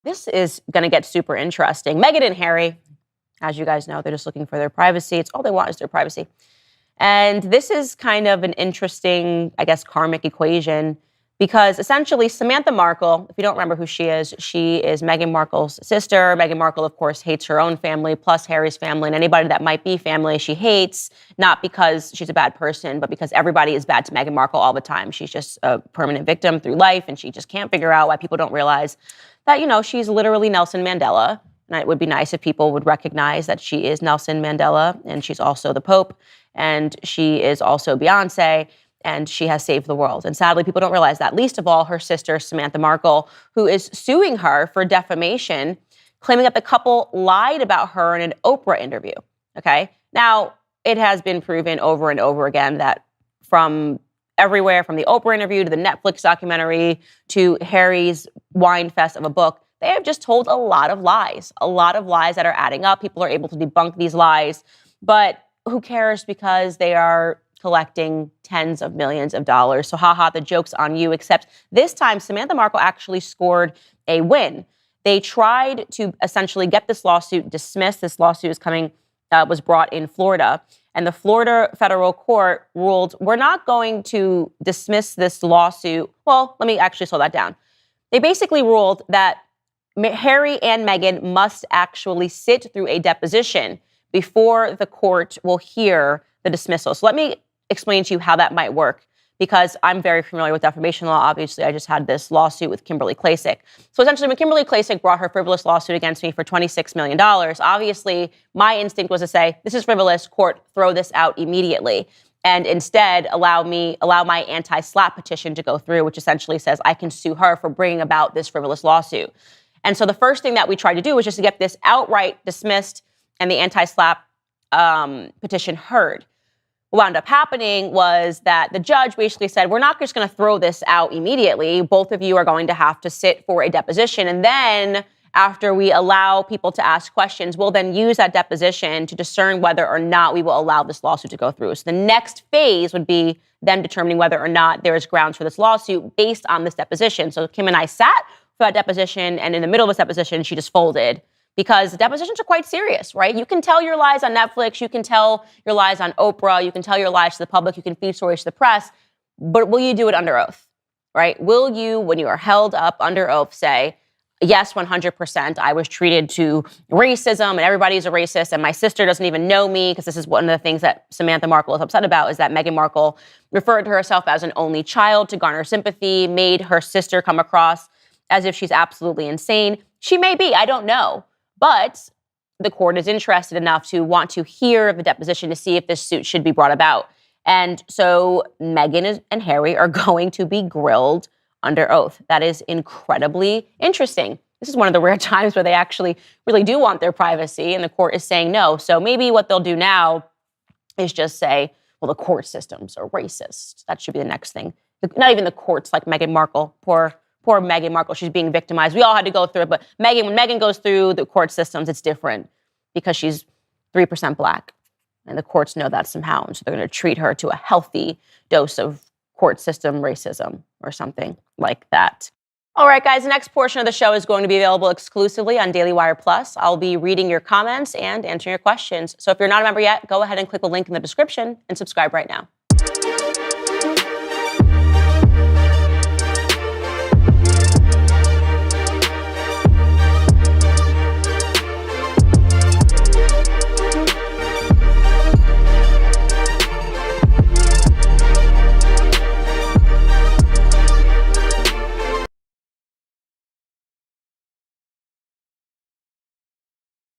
This is going to get super interesting. Meghan and Harry, as you guys know, they're just looking for their privacy. It's all they want is their privacy. And this is kind of an interesting, I guess, karmic equation because essentially Samantha Markle, if you don't remember who she is Meghan Markle's sister. Meghan Markle, of course, hates her own family plus Harry's family, and anybody that might be family she hates, not because she's a bad person, but because everybody is bad to Meghan Markle all the time. She's just a permanent victim through life, and she just can't figure out why people don't realize that, she's literally Nelson Mandela. And it would be nice if people would recognize that she is Nelson Mandela, and she's also the Pope, and she is also Beyonce, and she has saved the world. And sadly, people don't realize that, least of all her sister, Samantha Markle, who is suing her for defamation, claiming that the couple lied about her in an Oprah interview, okay? Now, it has been proven over and over again that from everywhere, from the Oprah interview to the Netflix documentary to Harry's wine fest of a book, they have just told a lot of lies that are adding up. People are able to debunk these lies, but who cares because they are collecting tens of millions of dollars. So haha, the joke's on you, except this time Samantha Markle actually scored a win. They tried to essentially get this lawsuit dismissed. This lawsuit was brought in Florida, and the Florida federal court ruled, we're not going to dismiss this lawsuit. Well, let me actually slow that down. They basically ruled that Harry and Meghan must actually sit through a deposition before the court will hear the dismissal. So let me explain to you how that might work, because I'm very familiar with defamation law. Obviously, I just had this lawsuit with Kimberly Klacik. So essentially, when Kimberly Klacik brought her frivolous lawsuit against me for $26 million, obviously, my instinct was to say, this is frivolous, court, throw this out immediately. And instead, allow my anti-SLAPP petition to go through, which essentially says I can sue her for bringing about this frivolous lawsuit. And so the first thing that we tried to do was just to get this outright dismissed and the anti-SLAPP petition heard. What wound up happening was that the judge basically said, we're not just going to throw this out immediately. Both of you are going to have to sit for a deposition. And then after we allow people to ask questions, we'll then use that deposition to discern whether or not we will allow this lawsuit to go through. So the next phase would be them determining whether or not there is grounds for this lawsuit based on this deposition. So Kim and I sat for that deposition, and in the middle of this deposition, she just folded. Because the depositions are quite serious, right? You can tell your lies on Netflix, you can tell your lies on Oprah, you can tell your lies to the public, you can feed stories to the press, but will you do it under oath, right? Will you, when you are held up under oath, say, yes, 100%, I was treated to racism and everybody's a racist and my sister doesn't even know me, because this is one of the things that Samantha Markle is upset about, is that Meghan Markle referred to herself as an only child to garner sympathy, made her sister come across as if she's absolutely insane. She may be, I don't know. But the court is interested enough to want to hear the deposition to see if this suit should be brought about. And so Meghan and Harry are going to be grilled under oath. That is incredibly interesting. This is one of the rare times where they actually really do want their privacy, and the court is saying no. So maybe what they'll do now is just say, well, the court systems are racist. That should be the next thing. Not even the courts, like Meghan Markle. Poor Meghan Markle, she's being victimized. We all had to go through it, but when Meghan goes through the court systems, it's different because she's 3% Black, and the courts know that somehow, and so they're going to treat her to a healthy dose of court system racism or something like that. All right, guys, the next portion of the show is going to be available exclusively on Daily Wire Plus. I'll be reading your comments and answering your questions. So if you're not a member yet, go ahead and click the link in the description and subscribe right now.